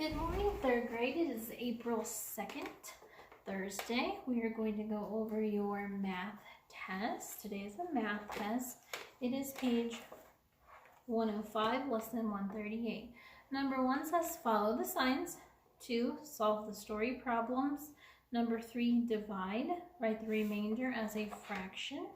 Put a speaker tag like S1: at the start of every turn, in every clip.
S1: Good morning, third grade. It is April 2nd, Thursday. We are going to go over your math test. Today is a math test. It is page 105, lesson 138. Number 1 says follow the signs. 2, solve the story problems. Number 3, divide. Write the remainder as a fraction.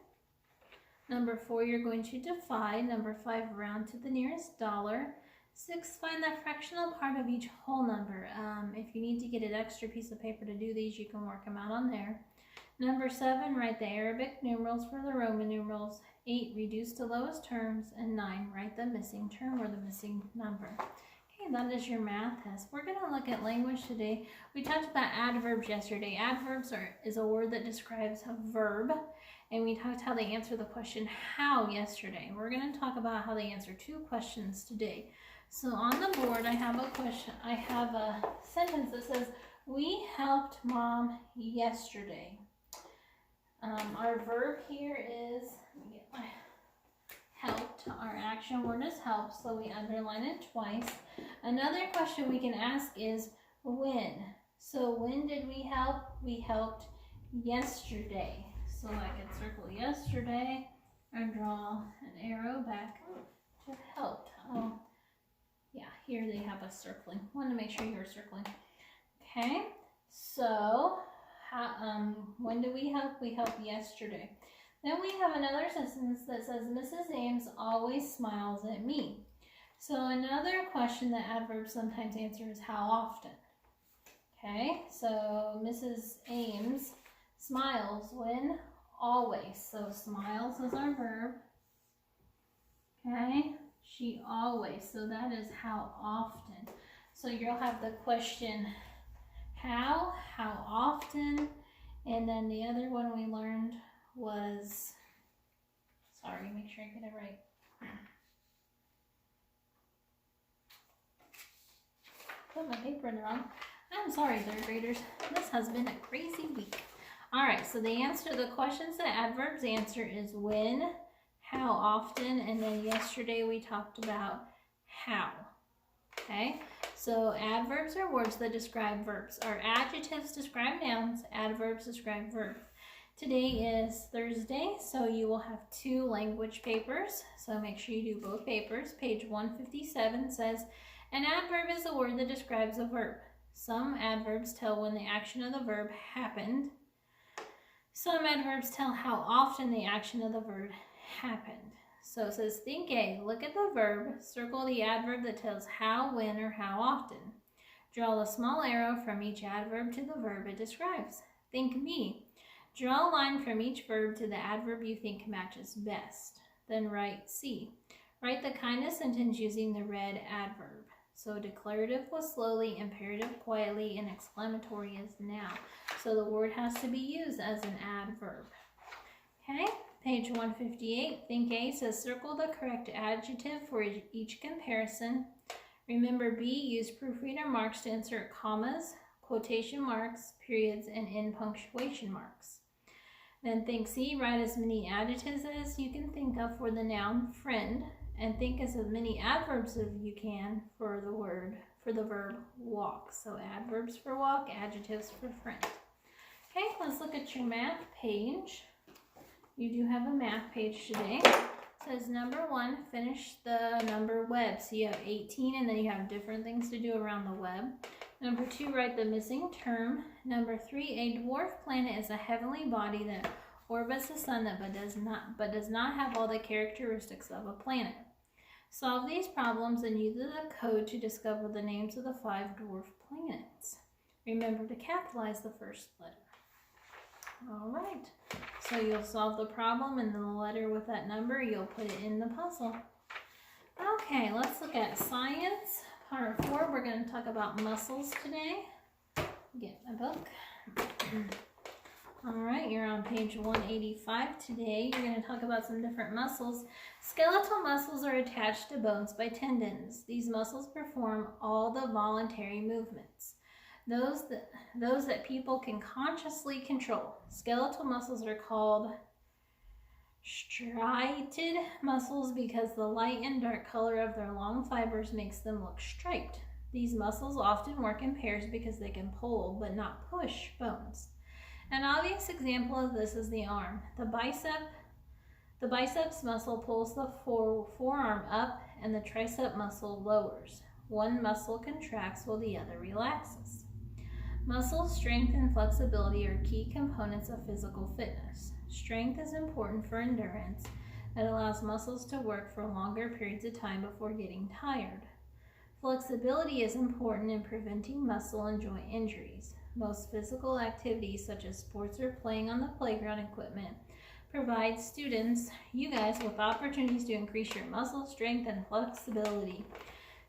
S1: Number 4, you're going to divide. Number 5, round to the nearest dollar. 6, find the fractional part of each whole number. If you need to get an extra piece of paper to do these, you can work them out on there. Number 7, write the Arabic numerals for the Roman numerals. 8, reduce to lowest terms. And 9, write the missing term or the missing number. Okay, that is your math test. We're going to look at language today. We talked about adverbs yesterday. Adverbs is a word that describes a verb. And we talked how they answer the question how yesterday. We're going to talk about how they answer 2 questions today. So on the board, I have a question. I have a sentence that says, we helped mom yesterday. Our verb here is, let me get my helped. Our action word is help, so we underline it twice. Another question we can ask is when. So when did we help? We helped yesterday. So I can circle yesterday and draw an arrow back to helped. Yeah, here they have us circling. Want to make sure you're circling. Okay, so when did we help? We helped yesterday. Then we have another sentence that says, Mrs. Ames always smiles at me. So another question that adverbs sometimes answer is how often. Okay, so Mrs. Ames smiles when? Always. So smiles is our verb. Okay. She always, so that is how often. So you'll have the question how often, and then the other one we learned was, sorry, make sure I get it right. Put my paper in wrong. I'm sorry, third graders. This has been a crazy week. All right, so the answer to the questions that adverbs answer is when, how often, and then yesterday we talked about how. Okay, so adverbs are words that describe verbs. Our adjectives describe nouns, adverbs describe verbs. Today is Thursday, so you will have 2 language papers, so make sure you do both papers. Page 157 says, an adverb is a word that describes a verb. Some adverbs tell when the action of the verb happened. Some adverbs tell how often the action of the verb happened. So it says, think A, look at the verb, circle the adverb that tells how, when, or how often. Draw a small arrow from each adverb to the verb it describes. Think B, draw a line from each verb to the adverb you think matches best. Then write C, write the kind of sentence using the red adverb. So declarative was slowly, imperative quietly, and exclamatory is now. So the word has to be used as an adverb. Okay? Page 158, think A says circle the correct adjective for each comparison. Remember B, use proofreader marks to insert commas, quotation marks, periods, and end punctuation marks. Then think C, write as many adjectives as you can think of for the noun friend, and think as many adverbs as you can for the verb walk. So adverbs for walk, adjectives for friend. Okay, let's look at your math page. You do have a math page today. It says number 1, finish the number web. So you have 18 and then you have different things to do around the web. Number 2, write the missing term. Number 3, a dwarf planet is a heavenly body that orbits the sun but does not have all the characteristics of a planet. Solve these problems and use the code to discover the names of the 5 dwarf planets. Remember to capitalize the first letter. All right, so you'll solve the problem and then the letter with that number, you'll put it in the puzzle. Okay, let's look at science. Part 4, we're going to talk about muscles today. Get my book. All right, you're on page 185 today. You're going to talk about some different muscles. Skeletal muscles are attached to bones by tendons. These muscles perform all the voluntary movements. Those that people can consciously control. Skeletal muscles are called striated muscles because the light and dark color of their long fibers makes them look striped. These muscles often work in pairs because they can pull but not push bones. An obvious example of this is the arm. The biceps muscle pulls the forearm up and the tricep muscle lowers. One muscle contracts while the other relaxes. Muscle strength and flexibility are key components of physical fitness. Strength is important for endurance. It allows muscles to work for longer periods of time before getting tired. Flexibility is important in preventing muscle and joint injuries. Most physical activities, such as sports or playing on the playground equipment, provide students, you guys, with opportunities to increase your muscle strength and flexibility.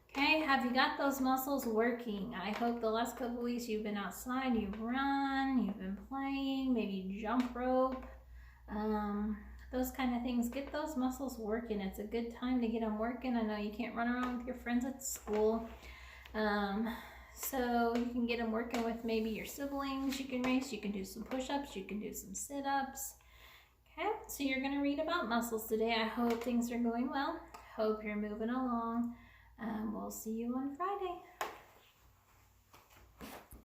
S1: Okay, have you got those muscles working? I hope the last couple weeks you've been outside, you've run, you've been playing, maybe jump rope, those kind of things. Get those muscles working. It's a good time to get them working. I know you can't run around with your friends at school, so you can get them working with maybe your siblings. You can race, you can do some push-ups, you can do some sit-ups. Okay, so you're going to read about muscles today. I hope things are going well. Hope you're moving along. We'll see you on Friday.